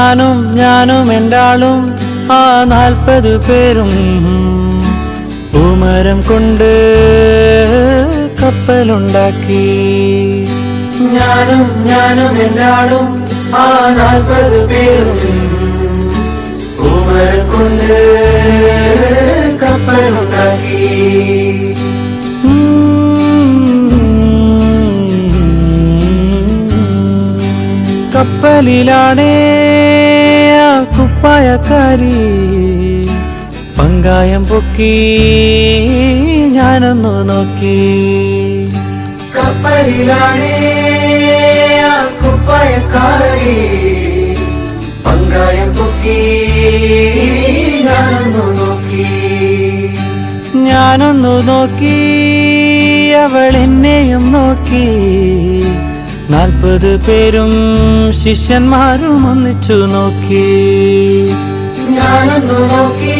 ഞാനും എന്റാളും ആ 40 പേരും പൂമരം കൊണ്ട് കപ്പലുണ്ടാക്കി. ഞാനും എന്റാളും ആ 40 പേരും പൂമരം കൊണ്ട് കപ്പലുണ്ടാക്കി. കപ്പലിലാണേ ആ കുപ്പായക്കാരി പങ്കായം പൊക്കി ഞാനൊന്നു നോക്കി. കപ്പലിലാണേ ആ കുപ്പായക്കാരി പങ്കായം പൊക്കി ഞാനൊന്നു നോക്കി അവൾ എന്നെയും നോക്കി. 40 പേരും ശിഷ്യന്മാരും ഒന്നിച്ചു നോക്കി. ഞാനൊന്നു നോക്കി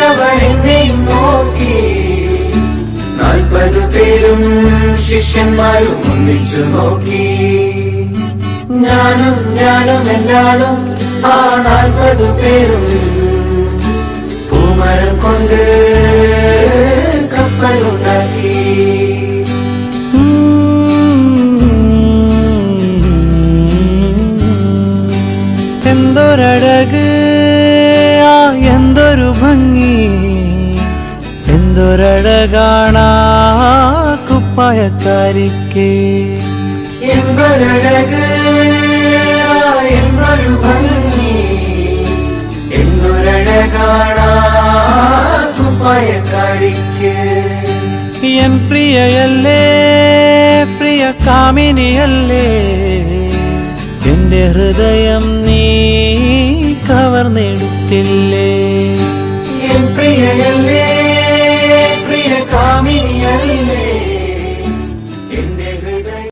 അവൾ എന്നെയും നോക്കി. 40 പേരും ശിഷ്യന്മാരും ഒന്നിച്ചു നോക്കി. ഞാനും എന്റാളും ആ 40 പേരും പൂമരം കൊണ്ട് കപ്പലുണ്ടാക്കി. എന്തൊരഴക് ആ എന്തൊരു ഭംഗി, എന്തൊരഴകാണാ കുപ്പായക്കാരിക്ക്. എന്തൊരഴക് എന്തൊരു ഭംഗി, എന്തൊരഴകാണാ കുപ്പായക്കാരിക്ക്. എൻ പ്രിയയല്ലേ പ്രിയ കാമിനിയല്ലേ, എന്റെ ഹൃദയം നീ കവർന്നെടുത്തില്ലേ. എൻ പ്രിയയല്ലേ പ്രിയ കാമിനിയല്ലേ,